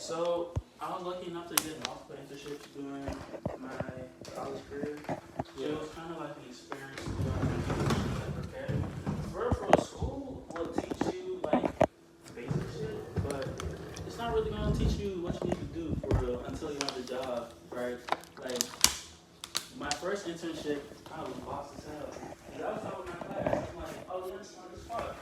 So I was lucky enough to get multiple internships during my college career. It was kind of like an experience that prepared me. For school will teach you like basic shit, but it's not really gonna teach you what you need to do for real until you have the job, right? Like my first internship, I was lost as hell. And I was talking with my class. I'm like, oh, you're smart as fuck.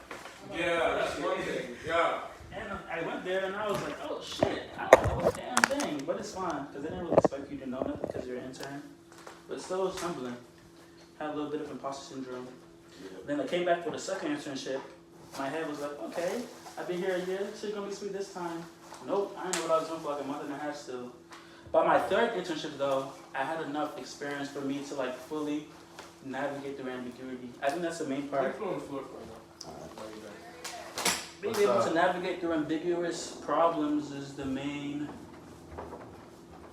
I'm like, Yeah, that's one thing. Yeah. and I went there and I was like, oh shit, I don't know a damn thing. But it's fine, because they didn't really expect you to know nothing because you're an intern. But still, it was humbling. Had a little bit of imposter syndrome. Then I came back for the second internship. My head was like, okay, I've been here a year, shit's gonna be sweet this time. Nope, I didn't know what I was doing for like a month and a half still. By my third internship though, I had enough experience for me to like fully navigate through ambiguity. I think that's the main part. Keep on the floor for now. Being able to navigate through ambiguous problems is the main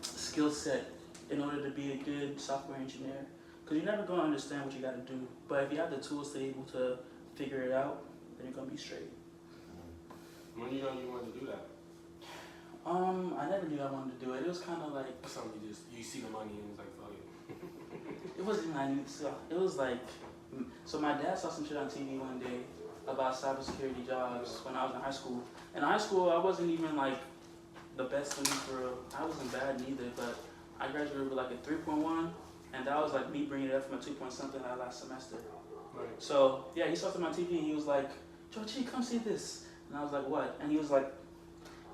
skill set in order to be a good software engineer. Because you're never going to understand what you got to do. But if you have the tools to be able to figure it out, then you're going to be straight. When you know you wanted to do that? I never knew I wanted to do it. It was kind of like... Something you see the money and it's like, fuck it. It wasn't even I knew. So it was like... So my dad saw some shit on TV one day about cybersecurity jobs when I was in high school. In high school, I wasn't even like the best student for real. I wasn't bad neither, but I graduated with like a 3.1, and that was like me bringing it up from a 2 point something last semester. Right. So yeah, he saw something on TV and he was like, Jochi, come see this. And I was like, what? And he was like,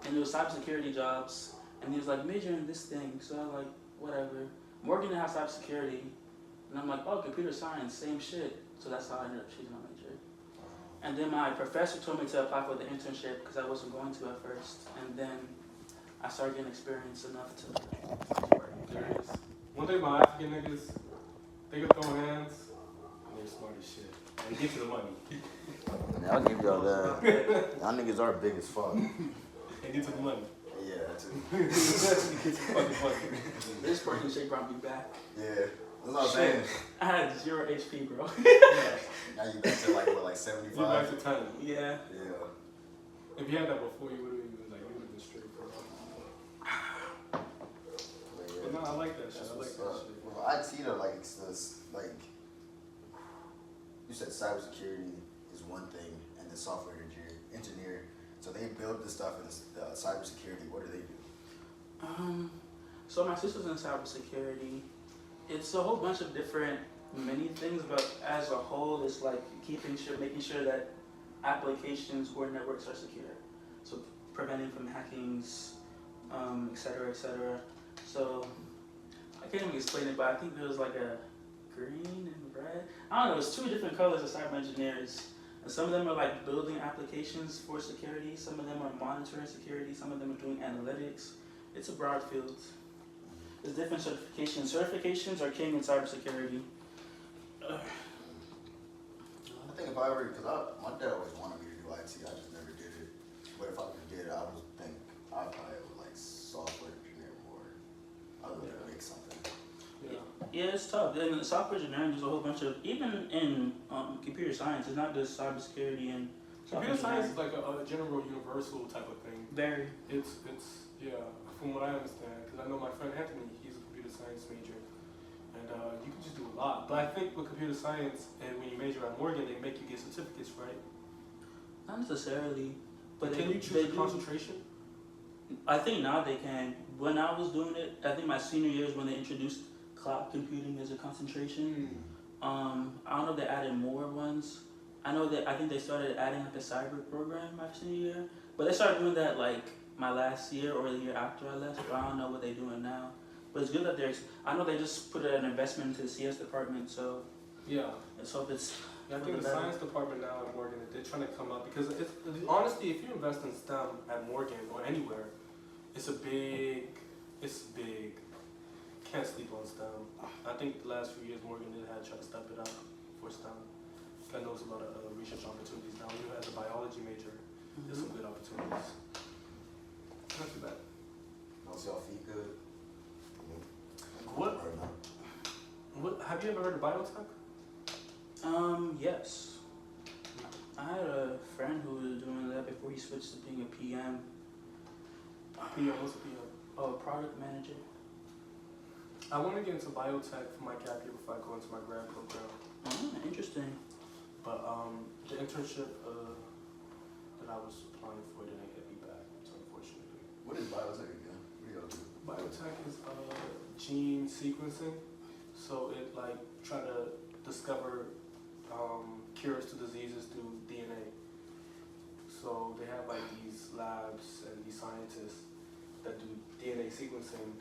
and it was cybersecurity jobs, and he was like, major in this thing. So I was like, whatever. Morgan didn't have cybersecurity, and I'm like, oh, computer science, same shit. So that's how I ended up choosing my major. And then my professor told me to apply for the internship because I wasn't going to at first. And then I started getting experience enough to work. There it is. One thing about African niggas, they can throw hands and they're smart as shit. And they get to the money. Man, I'll give y'all that. Y'all niggas are big as fuck. They get to the money. Yeah, that's it. It's fucking funny. This protein shake brought me back. Yeah, that's what I'm saying. I had 0 HP, bro. Now you back to like what, like You back 75? to 10. Yeah. Yeah. If you had that before, you would have been like, you would have been straight for But no, I like that shit. That's I like what's that up. shit. Well, IT though, like it's this, like you said, cybersecurity is one thing, and the software engineer. So they build the stuff in cybersecurity. What do they do? So my sister's in cybersecurity. It's a whole bunch of different many things, but as a whole, it's like making sure that applications or networks are secure. So preventing from hackings, et cetera, et cetera. So I can't even explain it, but I think there was like a green and red. I don't know, it's 2 different colors of cyber engineers. And some of them are like building applications for security, some of them are monitoring security, some of them are doing analytics. It's a broad field. There's different certifications. Certifications are king in cybersecurity. I think if I ever, because my dad always wanted me to do IT, I just never did it. But if I did it, I would think I'd probably would like software engineer more. I would make something. Yeah. Yeah, it's tough. And in software engineering, there's a whole bunch of, even in computer science, it's not just cybersecurity and Computer science is like a general universal type of thing. Very. It's yeah, from what I understand, because I know my friend Anthony, he's a computer science major, and you can just do a lot. But I think with computer science, and when you major at Morgan, they make you get certificates, right? Not necessarily. But Can you choose a concentration? I think now they can. When I was doing it, I think my senior year is when they introduced cloud computing as a concentration. I don't know if they added more ones. I think they started adding like a cyber program my senior year. But they started doing that like my last year or the year after I left. But I don't know what they're doing now. But it's good that I know they just put an investment into the CS department, so Yeah. let's hope it's. I think the science department now at Morgan, they're trying to come up because honestly, if you invest in STEM at Morgan or anywhere, it's big. Can't sleep on STEM. I think the last few years Morgan did have tried to step it up for STEM. I know there's a lot of research opportunities now. You as a biology major, there's some good opportunities. Not too bad. Don't y'all feel good? What? Have you ever heard of biotech? Yes. I had a friend who was doing that before he switched to being a PM. PM, what's a PM? Oh, product manager. I want to get into biotech for my gap year before I go into my grad program. Interesting. But the internship that I was applying for didn't hit me back, unfortunately. What is biotech again? What do y'all do? Biotech is gene sequencing, so it like try to discover cures to diseases through DNA. So they have like these labs and these scientists that do DNA sequencing,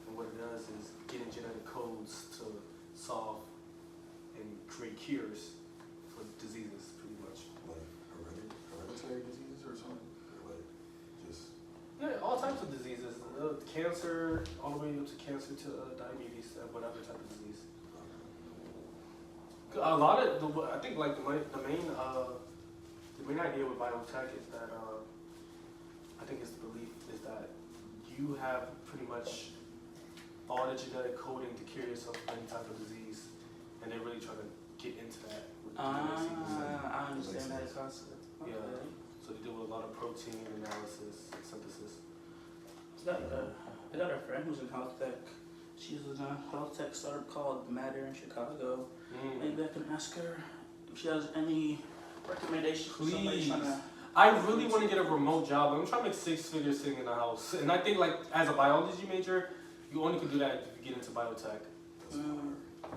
and what it does is getting genetic codes to solve and create cures for diseases, pretty much. Like hereditary diseases or something? Or like just Yeah, all types of diseases, cancer, all the way up to cancer to diabetes, whatever type of disease. A lot of I think like the main idea with biotech is that I think it's the belief is that you have pretty much all the genetic coding to cure yourself of any type of disease, and they're really trying to get into that with genetic sequencing. I understand that concept. Okay. Yeah. So they do a lot of protein analysis, synthesis. I got a friend who's in health tech. She's in a health tech startup called Matter in Chicago. Maybe I can ask her if she has any recommendations for somebody Please. trying to. I really want to get a remote job. I'm trying to make 6 figures sitting in the house. And I think like as a biology major, you only can do that if you get into biotech. that's hard. Yeah.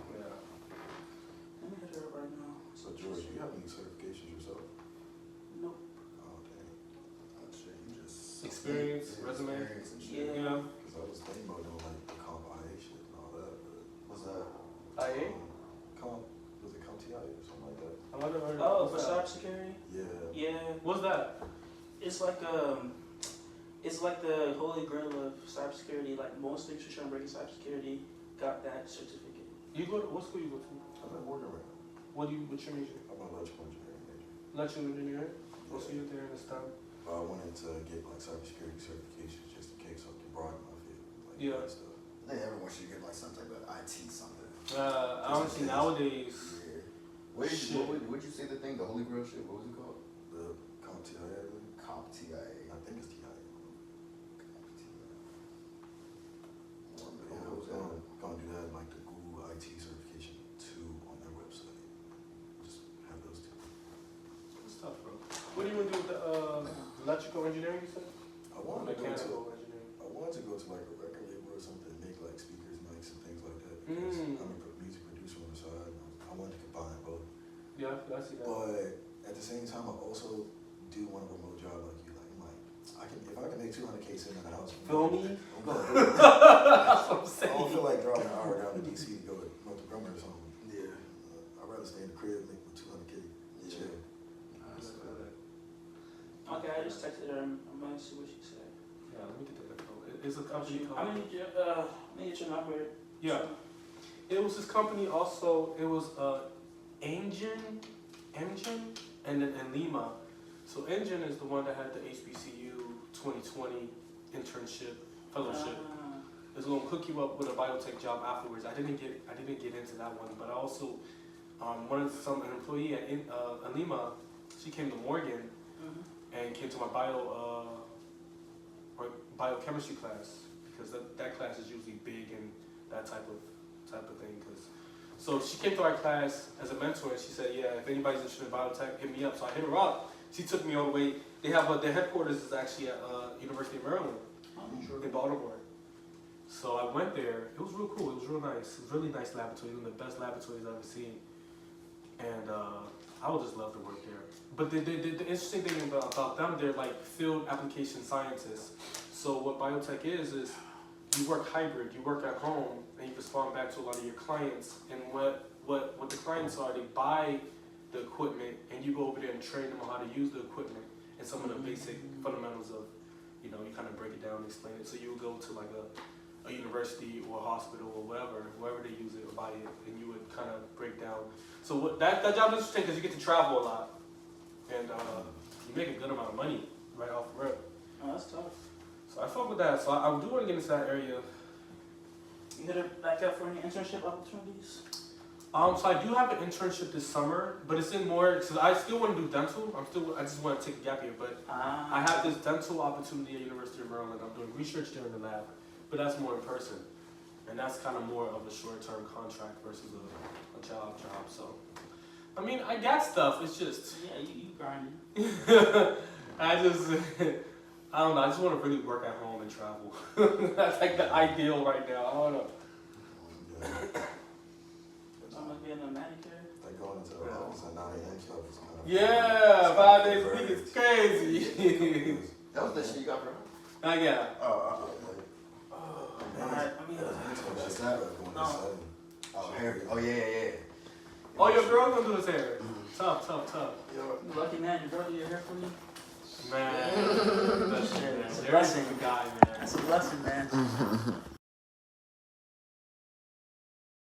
Let me hit her up right now. So George, do you have any certifications yourself? Nope. Oh dang. Oh shit, you just Experience, yeah, resume. experience and shit. Yeah. Yeah. Because I was thinking about doing like the comp IA shit and all that, but What's that? IA? was it CompTIA or something like that? I never heard Oh, of for that. cybersecurity? Yeah. Yeah. What's that? It's like the holy grail of cybersecurity. Like most things for trying to break in cybersecurity got that certificate. You go to what school you go to? I'm at Morgan right now. What's your major? I'm an electrical engineering major. Electrical engineering? What's you there in this time? I wanted to get like cybersecurity certifications just in case I can broaden my field. Like Yeah. that stuff. I think everyone should get like some type of IT something. Honestly, nowadays, Yeah. What did Shit. what'd you say the thing? The Holy Grail shit? What was it called? The CompTIA, I believe. CompTIA. I think it's TIA. But yeah, I was gonna do that, like the Google IT certification 2 on their website. Just have those two. it's tough, bro. What do you want to do with the electrical engineering, you said? I wanted to go to Mechanical engineering. like a record label or something, make like speakers, mics, and things like that. Because Mm. I'm a music producer on the side. And I wanted to combine both. Yeah, I see that. But at the same time, I also do want a remote job like you. Like, I'm like, if I can make 200K sitting in the house, Feel me? I'm going to do it. That's what I'm I saying. don't feel like driving an hour down to DC to go to Northrop Grumman or something. Yeah. I'd rather stay in the crib, make my 200K, chill. Okay, I just texted her. I'm gonna see what she said. Yeah, let me get that info. It's a company I'm called. gonna need your number. Yeah. It was this company also, it was Engine, and then Lima. So Engine is the one that had the HBCU 2020 internship fellowship. It's gonna hook you up with a biotech job afterwards. I didn't get into that one, but I also an employee at Lima. She came to Morgan and came to my biochemistry class because that class is usually big in that type of thing. So she came to our class as a mentor and she said, yeah, if anybody's interested in biotech, hit me up. So I hit her up. She took me all the way. They have their headquarters is actually at University of Maryland in Baltimore. So I went there. It was real cool. It was real nice. It was really nice laboratory. One of the best laboratories I've ever seen. And I would just love to work there. But the interesting thing about them, they're like field application scientists. So what biotech is you work hybrid. You work at home and you respond back to a lot of your clients. And what the clients are, they buy the equipment and you go over there and train them on how to use the equipment and some of the basic fundamentals of, you kind of break it down and explain it. So you would go to like a university or a hospital or wherever they use it or buy it, and you would kind of break down. So that job is interesting because you get to travel a lot, and you make a good amount of money right off the rip. Oh, that's tough. So I fuck with that. So I do want to get into that area. You hit her back up for any internship opportunities? So I do have an internship this summer, but it's in more, cause I still want to do dental. I just want to take a gap year, but I have this dental opportunity at University of Maryland. I'm doing research there in the lab, but that's more in person. And that's kind of more of a short-term contract versus a job. So, I mean, I got stuff. It's just, Yeah, you grinding. I don't know. I just want to really work at home and travel. That's like the ideal right now. I don't know. Yeah. I'm like getting a manicure. Like going into the office at 9 a.m. stuff is kind of. Yeah, 5 days a week is crazy. That was the shit you got from him? Yeah. Alright, I mean, That's that. Oh, Harry. Oh, yeah. Oh, your girl gonna do his hair. Tough. you lucky man, you brought your hair for me. Man, that's Shit, a that's a very blessing. good guy, man. That's a blessing, man.